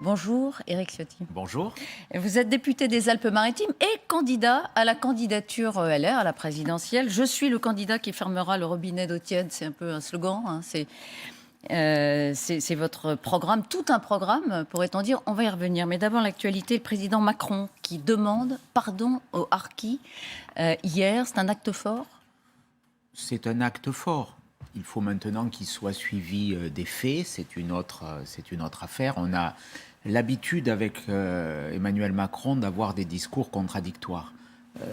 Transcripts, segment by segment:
Bonjour, Éric Ciotti. Bonjour. Vous êtes député des Alpes-Maritimes et candidat à la candidature LR, à la présidentielle. Je suis le candidat qui fermera le robinet d'eau tiède. C'est un peu un slogan. Hein. C'est votre programme, tout un programme, pourrait-on dire. On va y revenir. Mais d'abord, l'actualité, le président Macron qui demande pardon aux harkis. Hier, c'est un acte fort. C'est un acte fort. Il faut maintenant qu'il soit suivi des faits. C'est une autre affaire. On a l'habitude avec Emmanuel Macron d'avoir des discours contradictoires.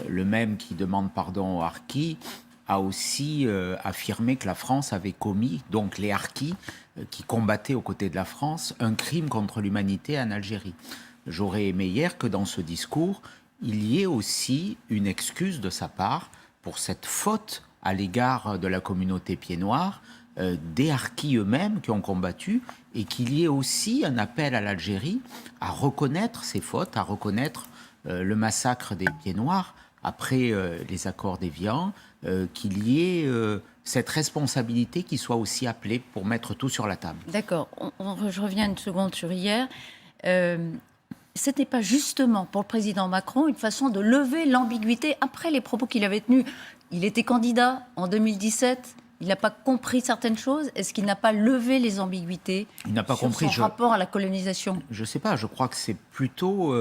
Le même qui demande pardon aux harkis a aussi affirmé que la France avait commis, donc les harkis qui combattaient aux côtés de la France, un crime contre l'humanité en Algérie. J'aurais aimé hier que dans ce discours, il y ait aussi une excuse de sa part pour cette faute à l'égard de la communauté pied-noir, des harkis eux-mêmes qui ont combattu, et qu'il y ait aussi un appel à l'Algérie à reconnaître ses fautes, à reconnaître le massacre des pieds-noirs après les accords d'Évian, qu'il y ait cette responsabilité qui soit aussi appelée pour mettre tout sur la table. D'accord. Je reviens une seconde sur hier. Ce n'était pas justement pour le président Macron une façon de lever l'ambiguïté après les propos qu'il avait tenus. Il était candidat en 2017. Il n'a pas compris certaines choses. Est-ce qu'il n'a pas levé les ambiguïtés sur son rapport à la colonisation? Je ne sais pas. Je crois que c'est plutôt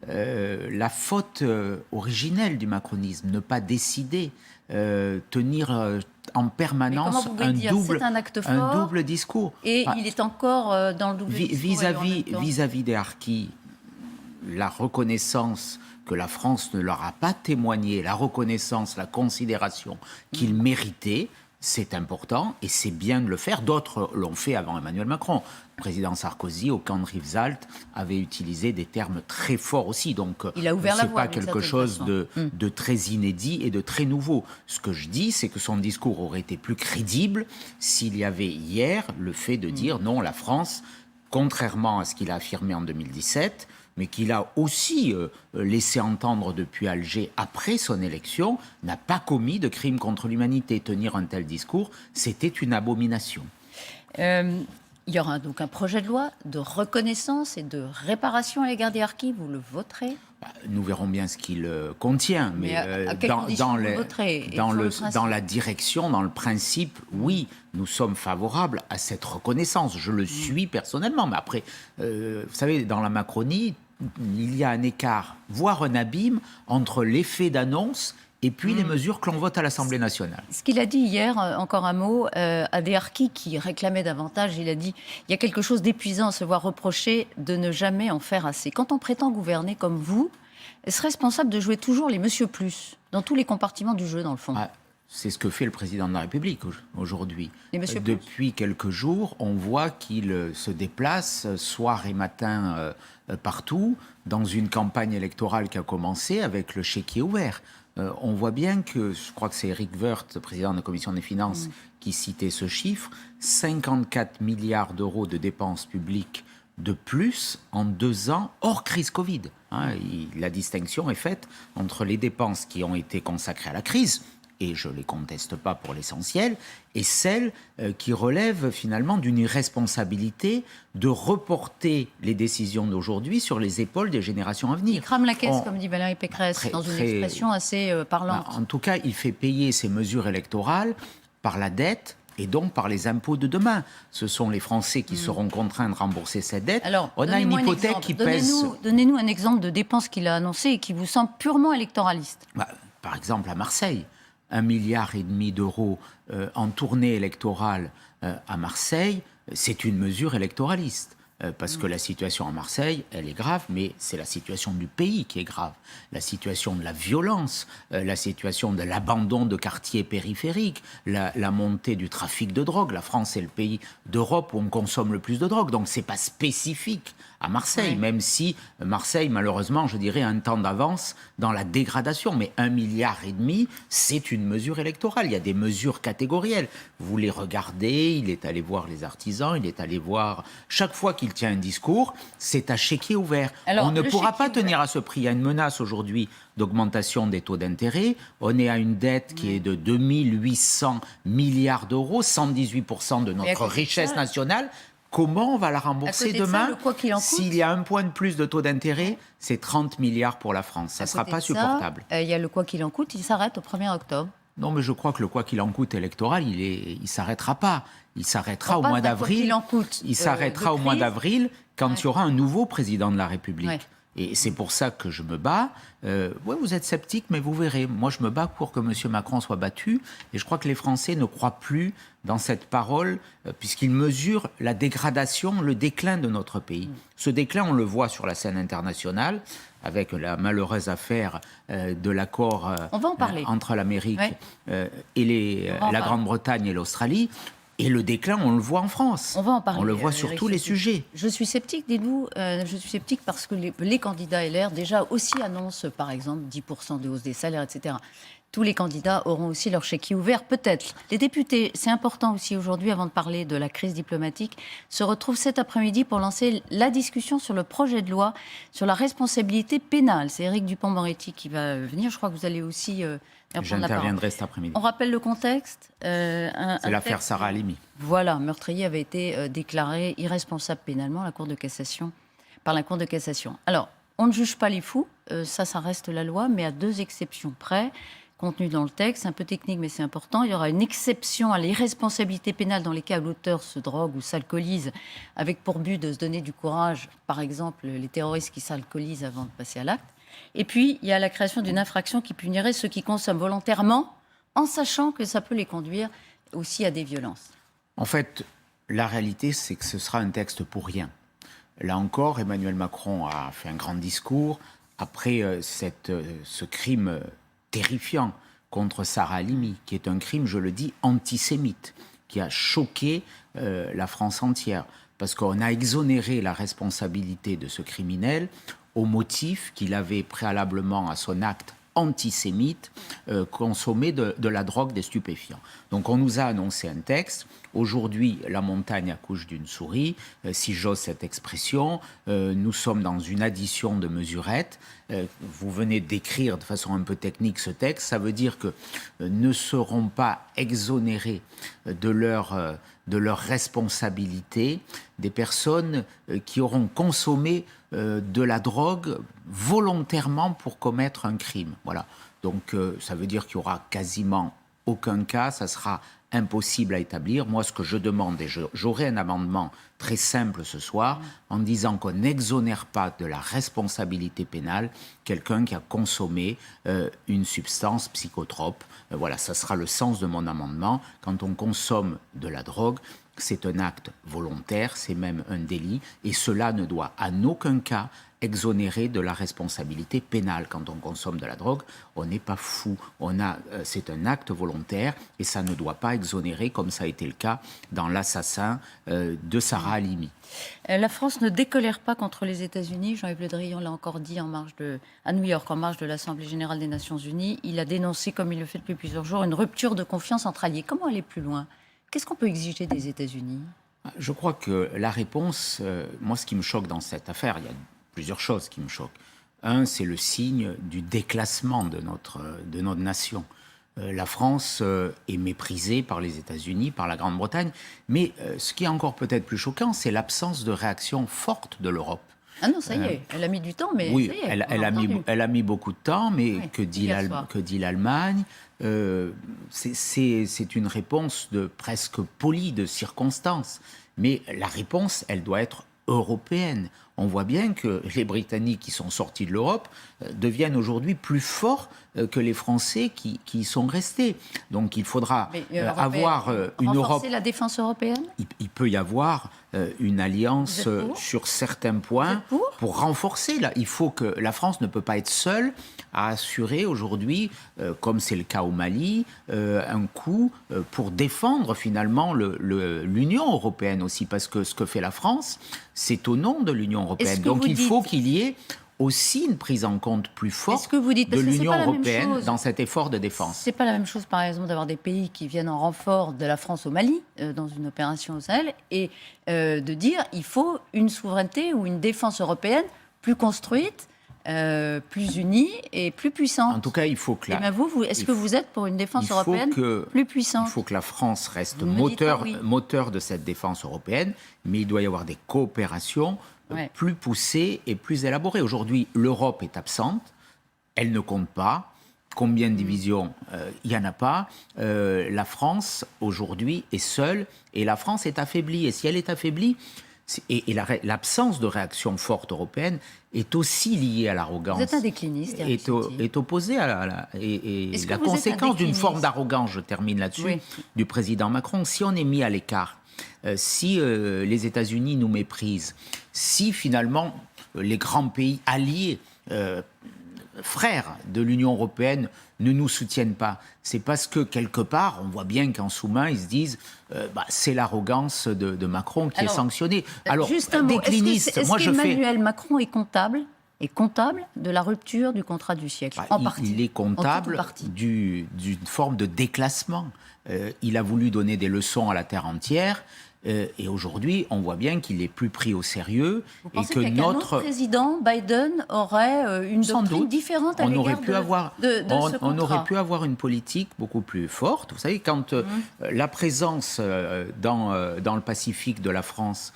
la faute originelle du macronisme. Ne pas décider, tenir en permanence un double discours. Et il est encore dans le double discours. Vis-à-vis des harkis, la reconnaissance que la France ne leur a pas témoigné, la reconnaissance, la considération qu'ils méritaient, c'est important et c'est bien de le faire. D'autres l'ont fait avant Emmanuel Macron. Le président Sarkozy, au camp de Rivesaltes, avait utilisé des termes très forts aussi. Donc, il a ouvert la voie, c'est pas quelque chose de très inédit et de très nouveau. Ce que je dis, c'est que son discours aurait été plus crédible s'il y avait hier le fait de dire non, la France, contrairement à ce qu'il a affirmé en 2017, mais qu'il a aussi laissé entendre depuis Alger après son élection, n'a pas commis de crime contre l'humanité. Tenir un tel discours, c'était une abomination. Il y aura donc un projet de loi de reconnaissance et de réparation à l'égard des harkis. Vous le voterez ? Nous verrons bien ce qu'il contient, mais dans la direction, dans le principe, oui, nous sommes favorables à cette reconnaissance. Je le suis personnellement, mais après, vous savez, dans la Macronie, il y a un écart, voire un abîme, entre l'effet d'annonce et puis les mesures que l'on vote à l'Assemblée nationale. Ce qu'il a dit hier, encore un mot, à des harkis qui réclamaient davantage, il a dit « il y a quelque chose d'épuisant à se voir reprocher de ne jamais en faire assez ». Quand on prétend gouverner comme vous, est-ce responsable de jouer toujours les Monsieur Plus dans tous les compartiments du jeu, dans le fond? C'est ce que fait le président de la République aujourd'hui. Depuis quelques jours, on voit qu'il se déplace soir et matin partout dans une campagne électorale qui a commencé avec le chéquier ouvert. On voit bien que, je crois que c'est Éric Woerth, président de la Commission des Finances, qui citait ce chiffre, 54 milliards d'euros de dépenses publiques de plus en 2 ans, hors crise Covid. La distinction est faite entre les dépenses qui ont été consacrées à la crise, et je ne les conteste pas pour l'essentiel, et celles qui relèvent finalement d'une irresponsabilité de reporter les décisions d'aujourd'hui sur les épaules des générations à venir. Il crame la caisse, comme dit Valérie Pécresse, dans une expression assez parlante. En tout cas, il fait payer ces mesures électorales par la dette et donc par les impôts de demain. Ce sont les Français qui seront contraints de rembourser cette dette. Alors, on a une hypothèque qui pèse... Donnez-nous un exemple de dépense qu'il a annoncé et qui vous semble purement électoraliste. Par exemple, à Marseille. 1,5 milliard d'euros en tournée électorale à Marseille, c'est une mesure électoraliste. Parce que la situation à Marseille, elle est grave, mais c'est la situation du pays qui est grave. La situation de la violence, la situation de l'abandon de quartiers périphériques, la montée du trafic de drogue. La France est le pays d'Europe où on consomme le plus de drogue. Donc, ce n'est pas spécifique à Marseille, même si Marseille, malheureusement, je dirais, a un temps d'avance dans la dégradation. Mais 1,5 milliard, c'est une mesure électorale. Il y a des mesures catégorielles. Vous les regardez, il est allé voir les artisans, il est allé voir... Chaque fois qu'il tient un discours, c'est à chéquier ouvert. Alors, on ne pourra pas tenir à ce prix. Il y a une menace aujourd'hui d'augmentation des taux d'intérêt. On est à une dette qui est de 2800 milliards d'euros, 118% de notre richesse nationale. Comment on va la À rembourser côté de ça, demain? le quoi qu'il en coûte. S'il y a un point de plus de taux d'intérêt, c'est 30 milliards pour la France. Ça ne sera pas supportable. Il y a le quoi qu'il en coûte, il s'arrête au 1er octobre. Non, mais je crois que le quoi qu'il en coûte électoral, il s'arrêtera pas. Il s'arrêtera On au passe mois d'un quoi d'avril. qu'il en coûte, Il s'arrêtera de au mois crise. d'avril quand il y aura un nouveau président de la République. Ouais. Et c'est pour ça que je me bats. Ouais, vous êtes sceptique, mais vous verrez. Moi, je me bats pour que M. Macron soit battu. Et je crois que les Français ne croient plus dans cette parole, puisqu'ils mesurent la dégradation, le déclin de notre pays. Ce déclin, on le voit sur la scène internationale, avec la malheureuse affaire de l'accord On va en parler. entre l'Amérique Ouais. et On va en la parler. Grande-Bretagne et l'Australie. Et le déclin, on le voit en France. On va en parler. On le voit sur Éric tous les Ciotti. sujets. Je suis sceptique, dites-vous. Je suis sceptique parce que les candidats LR déjà aussi annoncent, par exemple, 10% de hausse des salaires, etc. Tous les candidats auront aussi leur chéquier ouvert, peut-être. Les députés, c'est important aussi aujourd'hui, avant de parler de la crise diplomatique, se retrouvent cet après-midi pour lancer la discussion sur le projet de loi sur la responsabilité pénale. C'est Éric Dupond-Moretti qui va venir. Je crois que vous allez aussi prendre la parole. J'interviendrai cet après-midi. On rappelle le contexte. C'est l'affaire texte- Sarah Halimi. Voilà, meurtrier avait été déclaré irresponsable pénalement à la Cour de cassation, par la Cour de cassation. Alors, on ne juge pas les fous, ça reste la loi, mais à 2 exceptions près, contenues dans le texte, un peu technique, mais c'est important. Il y aura une exception à l'irresponsabilité pénale dans les cas où l'auteur se drogue ou s'alcoolise, avec pour but de se donner du courage, par exemple les terroristes qui s'alcoolisent avant de passer à l'acte. Et puis, il y a la création d'une infraction qui punirait ceux qui consomment volontairement, en sachant que ça peut les conduire aussi à des violences. En fait, la réalité, c'est que ce sera un texte pour rien. Là encore, Emmanuel Macron a fait un grand discours après ce crime terrifiant contre Sarah Halimi, qui est un crime, je le dis, antisémite, qui a choqué la France entière. Parce qu'on a exonéré la responsabilité de ce criminel au motif qu'il avait préalablement à son acte antisémite consommé de la drogue, des stupéfiants. Donc on nous a annoncé un texte. Aujourd'hui, la montagne accouche d'une souris, si j'ose cette expression. Nous sommes dans une addition de mesurettes. Vous venez d'écrire de façon un peu technique ce texte. Ça veut dire que ne seront pas exonérés de leur responsabilité des personnes qui auront consommé de la drogue volontairement pour commettre un crime. Voilà. Donc ça veut dire qu'il n'y aura quasiment aucun cas, ça sera impossible à établir. Moi, ce que je demande, et j'aurai un amendement très simple ce soir, en disant qu'on n'exonère pas de la responsabilité pénale quelqu'un qui a consommé une substance psychotrope. Voilà, ça sera le sens de mon amendement. Quand on consomme de la drogue, c'est un acte volontaire, c'est même un délit, et cela ne doit en aucun cas exonérer de la responsabilité pénale. Quand on consomme de la drogue, on n'est pas fou. C'est un acte volontaire et ça ne doit pas exonérer, comme ça a été le cas dans l'assassin de Sarah Halimi. La France ne décolère pas contre les États-Unis. Jean-Yves Le Drian l'a encore dit à New York, en marge de l'Assemblée générale des Nations unies. Il a dénoncé, comme il le fait depuis plusieurs jours, une rupture de confiance entre alliés. Comment aller plus loin ? Qu'est-ce qu'on peut exiger des États-Unis ? Je crois que la réponse, moi ce qui me choque dans cette affaire, il y a plusieurs choses qui me choquent. Un, c'est le signe du déclassement de notre nation. La France est méprisée par les États-Unis, par la Grande-Bretagne, mais ce qui est encore peut-être plus choquant, c'est l'absence de réaction forte de l'Europe. Ah non, ça y est, elle a mis du temps, mais oui, ça y est, elle a mis beaucoup de temps, mais Oui, que dit hier soir. l'Allemagne c'est une réponse presque polie, de circonstance. Mais la réponse, elle doit être européenne. On voit bien que les Britanniques qui sont sortis de l'Europe deviennent aujourd'hui plus forts que les Français qui y sont restés. Donc il faudra avoir une Europe... Renforcer la défense européenne ? Il peut y avoir une alliance sur certains points pour renforcer. Là, il faut que la France ne peut pas être seule à assurer aujourd'hui, comme c'est le cas au Mali, un coup pour défendre finalement l'Union européenne aussi, parce que ce que fait la France, c'est au nom de l'Union européenne. Donc il faut qu'il y ait aussi une prise en compte plus forte de l'Union européenne dans cet effort de défense. C'est pas la même chose, par exemple, d'avoir des pays qui viennent en renfort de la France au Mali, dans une opération au Sahel, et de dire il faut une souveraineté ou une défense européenne plus construite, plus unie et plus puissante. En tout cas, il faut que Eh bien, est-ce que vous êtes pour une défense européenne plus puissante? Il faut que la France reste Vous me dites pas oui. moteur de cette défense européenne, mais il doit y avoir des coopérations plus poussées et plus élaborées. Aujourd'hui, l'Europe est absente, elle ne compte pas. Combien de divisions il n'y en a pas. La France, aujourd'hui, est seule et la France est affaiblie. Et si elle est affaiblie, l'absence de réaction forte européenne est aussi liée à l'arrogance. Vous êtes un décliniste, est opposée à la conséquence d'une forme d'arrogance, je termine là-dessus, du président Macron. Si on est mis à l'écart, si les États-Unis nous méprisent, si finalement les grands pays alliés frères de l'Union européenne ne nous soutiennent pas, c'est parce que quelque part, on voit bien qu'en sous-main, ils se disent c'est l'arrogance de Macron qui est sanctionnée. Alors, juste un mot. Est-ce qu'Emmanuel Macron est comptable de la rupture du contrat du siècle, en partie? Il est comptable d'une forme de déclassement. Il a voulu donner des leçons à la terre entière. Et aujourd'hui, on voit bien qu'il est plus pris au sérieux. Vous pensez qu'un autre président, Biden, aurait une doctrine différente à l'égard de ce contrat? On aurait pu avoir une politique beaucoup plus forte. Vous savez, quand la présence dans le Pacifique de la France,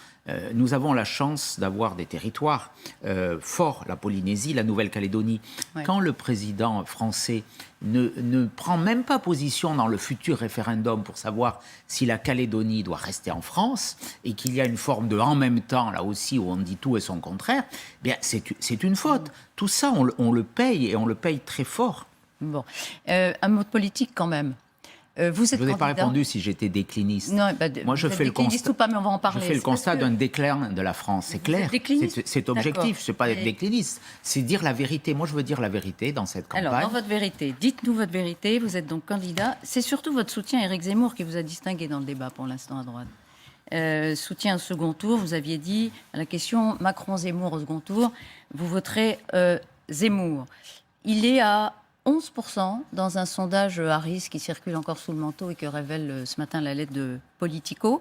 nous avons la chance d'avoir des territoires forts, la Polynésie, la Nouvelle-Calédonie. Quand le président français ne prend même pas position dans le futur référendum pour savoir si la Calédonie doit rester en France et qu'il y a une forme de « en même temps », là aussi, où on dit tout et son contraire, bien c'est une faute. Tout ça, on le paye et on le paye très fort. Bon. Un mot de politique quand même. Vous je ne vous ai pas répondu si j'étais décliniste. Non, moi, je fais le constat. Pas, mais on va en parler. Je fais le constat d'un déclin de la France. C'est clair. C'est objectif. Ce n'est pas être décliniste. C'est dire la vérité. Moi, je veux dire la vérité dans cette campagne. Alors, dans votre vérité, dites-nous votre vérité. Vous êtes donc candidat. C'est surtout votre soutien à Éric Zemmour qui vous a distingué dans le débat pour l'instant à droite. Soutien au second tour. Vous aviez dit à la question Macron-Zemmour au second tour, vous voterez Zemmour. Il est à 11% dans un sondage Harris qui circule encore sous le manteau et que révèle ce matin la lettre de Politico.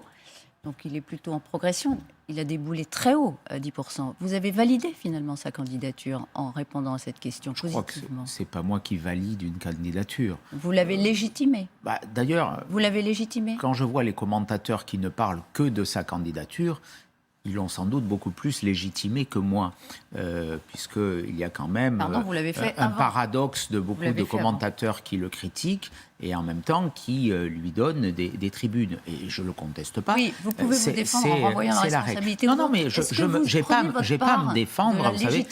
Donc il est plutôt en progression. Il a déboulé très haut à 10%. Vous avez validé finalement sa candidature en répondant à cette question positivement. Je crois que ce n'est pas moi qui valide une candidature. Vous l'avez légitimé. D'ailleurs, vous l'avez légitimé. Quand je vois les commentateurs qui ne parlent que de sa candidature, ils l'ont sans doute beaucoup plus légitimé que moi, puisqu'il y a quand même un paradoxe de beaucoup de commentateurs qui le critiquent et en même temps qui lui donnent des tribunes. Et je ne le conteste pas. Oui, vous pouvez vous défendre en renvoyant la responsabilité. Non, mais je n'ai pas à me défendre. Vous savez,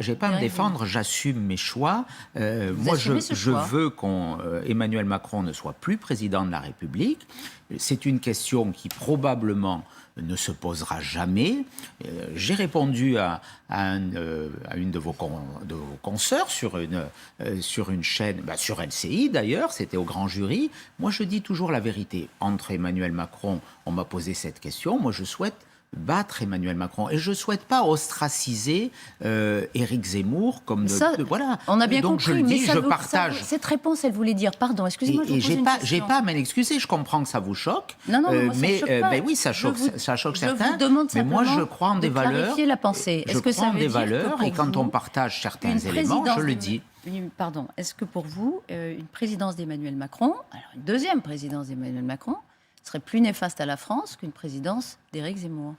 j'ai pas à me défendre, j'assume mes choix. Moi, je veux qu'Emmanuel Macron ne soit plus président de la République. C'est une question qui probablement ne se posera jamais. J'ai répondu à une de vos consoeurs sur une chaîne, sur LCI d'ailleurs, c'était au grand jury. Moi, je dis toujours la vérité. Entre Emmanuel Macron, on m'a posé cette question. Moi, je souhaite battre Emmanuel Macron. Et je ne souhaite pas ostraciser Éric Zemmour comme voilà. On a bien donc compris, je le dis, je partage. Cette réponse, elle voulait dire, pardon, excusez-moi, je vous pose une question. J'ai pas à m'en excuser, je comprends que ça vous choque. Non, moi, ça me choque pas. Oui, ça choque certains. Je vous demande mais moi, je crois en des valeurs. Clarifier la pensée. Je crois en des valeurs et quand on partage certains éléments, je le dis. Pardon, est-ce que pour vous, une présidence d'Emmanuel Macron, alors une deuxième présidence d'Emmanuel Macron, serait plus néfaste à la France qu'une présidence d'Éric Zemmour?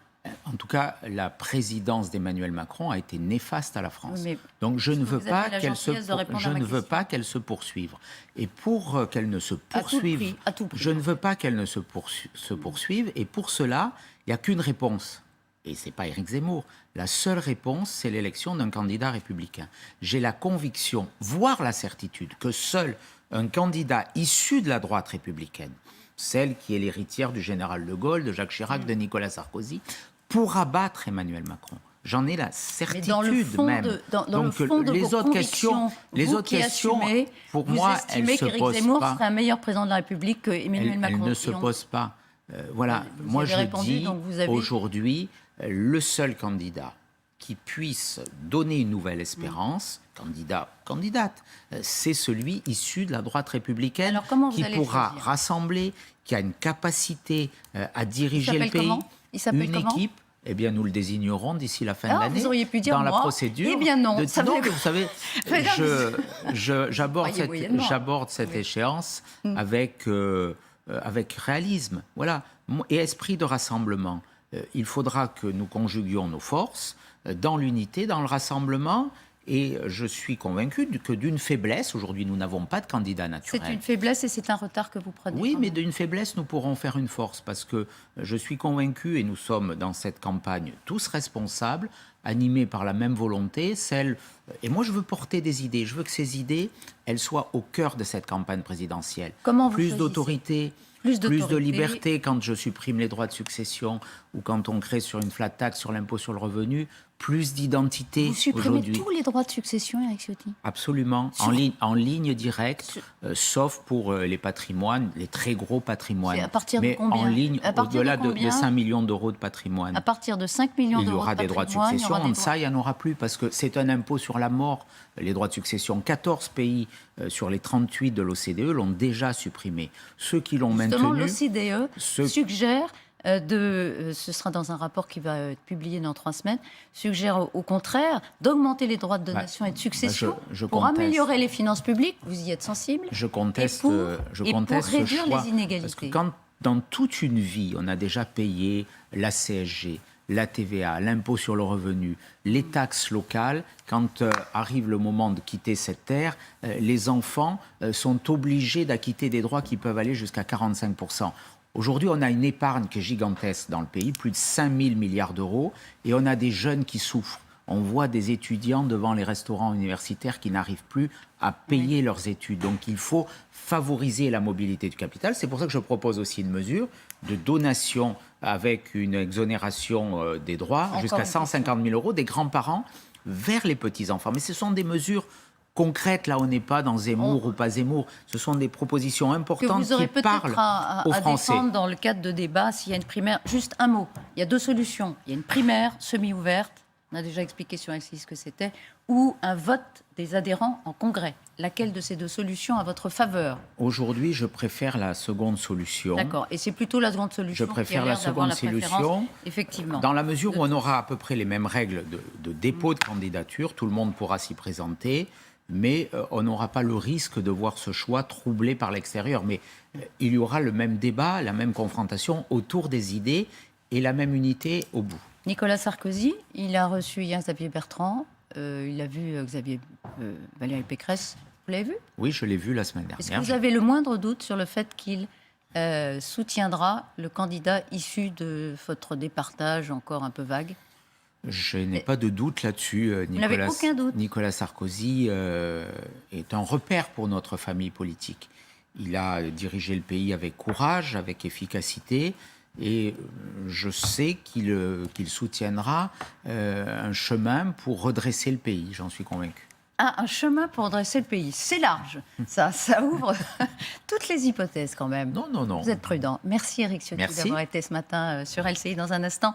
En tout cas, la présidence d'Emmanuel Macron a été néfaste à la France. Oui, donc je ne veux pas qu'elle se poursuive. Et pour qu'elle ne se poursuive, je ne veux pas qu'elle ne se poursuive. Et pour cela, il n'y a qu'une réponse. Et ce n'est pas Éric Zemmour. La seule réponse, c'est l'élection d'un candidat républicain. J'ai la conviction, voire la certitude, que seul un candidat issu de la droite républicaine, celle qui est l'héritière du général de Gaulle, de Jacques Chirac, de Nicolas Sarkozy, pourra battre Emmanuel Macron. J'en ai la certitude. Mais dans le fond même. Dans le fond de les autres questions, pour moi, elles ne se posent pas. Vous estimez qu'Éric Zemmour serait un meilleur président de la République qu'Emmanuel Macron? Elles ne se posent pas. Voilà. Moi, je dis aujourd'hui, le seul candidat qui puisse donner une nouvelle espérance, candidate, c'est celui issu de la droite républicaine qui pourra rassembler, qui a une capacité à diriger le pays, une équipe. eh bien, nous le désignerons d'ici la fin de Ah, l'année. vous auriez pu dire dans la moi. procédure. Eh bien non, ça Non, veut- mais vous savez, j'aborde Croyez moyennement. cette Oui. échéance avec réalisme, voilà, et esprit de rassemblement. Il faudra que nous conjuguions nos forces dans l'unité, dans le rassemblement. Et je suis convaincu que d'une faiblesse, aujourd'hui nous n'avons pas de candidat naturel. C'est une faiblesse et c'est un retard que vous prenez. Oui, quand mais même. d'une faiblesse, nous pourrons faire une force parce que je suis convaincu, et nous sommes dans cette campagne tous responsables, animés par la même volonté, et moi je veux porter des idées, je veux que ces idées, elles soient au cœur de cette campagne présidentielle. Comment vous Plus choisissez d'autorité, Plus plus de d'autorité. liberté quand je supprime les droits de succession ou quand on crée sur une flat tax sur l'impôt sur le revenu, plus d'identité Vous supprimez aujourd'hui. tous les droits de succession, Éric Ciotti. Absolument, en ligne directe, sauf pour les patrimoines, les très gros patrimoines. C'est à partir de Mais combien en ligne, À partir de au-delà de combien 5 millions d'euros de patrimoine. À partir de 5 millions Il y d'euros aura de des droits de patrimoine, il y succession. aura En des deçà, il n'y en aura plus parce que c'est un impôt sur la mort. Les droits de succession, 14 pays sur les 38 de l'OCDE l'ont déjà supprimé. Ceux qui l'ont Justement, maintenu... l'OCDE ceux- suggère, ce sera dans un rapport qui va être publié dans 3 semaines, suggère au contraire d'augmenter les droits de donation et de succession je pour conteste. améliorer les finances publiques. Vous y êtes sensible. Je conteste, et pour ce réduire choix. les inégalités. Parce que quand, dans toute une vie, on a déjà payé la CSG, la TVA, l'impôt sur le revenu, les taxes locales, quand arrive le moment de quitter cette terre, les enfants sont obligés d'acquitter des droits qui peuvent aller jusqu'à 45%. Aujourd'hui, on a une épargne qui est gigantesque dans le pays, plus de 5 000 milliards d'euros, et on a des jeunes qui souffrent. On voit des étudiants devant les restaurants universitaires qui n'arrivent plus à payer leurs études. Donc il faut favoriser la mobilité du capital. C'est pour ça que je propose aussi une mesure de donation avec une exonération des droits Encore jusqu'à une 150 000 euros des grands-parents vers les petits-enfants. Mais ce sont des mesures concrètes. Là, on n'est pas dans Zemmour ou pas Zemmour. Ce sont des propositions Que importantes vous aurez qui peut-être parlent à aux Français. défendre dans le cadre de débats s'il y a une primaire. Juste un mot. Il y a 2 solutions. Il y a une primaire semi-ouverte. On a déjà expliqué sur Axis ce que c'était. Ou un vote des adhérents en congrès. Laquelle de ces 2 solutions à votre faveur? Aujourd'hui, je préfère la seconde solution. D'accord. Et c'est plutôt la seconde solution. Je préfère qui a la l'air d'avoir seconde la préférence, solution. effectivement. Dans la mesure où on aura à peu près les mêmes règles de dépôt de candidature, tout le monde pourra s'y présenter, mais on n'aura pas le risque de voir ce choix troublé par l'extérieur. Mais il y aura le même débat, la même confrontation autour des idées et la même unité au bout. Nicolas Sarkozy, il a reçu hier Xavier Bertrand. Il a vu Valérie Pécresse. Vous l'avez vu? Oui, je l'ai vu la semaine Est-ce que dernière. vous avez le moindre doute sur le fait qu'il soutiendra le candidat issu de votre départage encore un peu vague? Je n'ai pas de doute là-dessus. n'avez aucun doute. Nicolas Sarkozy est un repère pour notre famille politique. Il a dirigé le pays avec courage, avec efficacité, et je sais qu'il soutiendra un chemin pour redresser le pays, j'en suis convaincu. Ah, un chemin pour redresser le pays. C'est large. Ça ouvre toutes les hypothèses quand même. Non. Vous êtes prudent. Merci Éric Ciotti Merci. d'avoir été ce matin sur LCI dans un instant.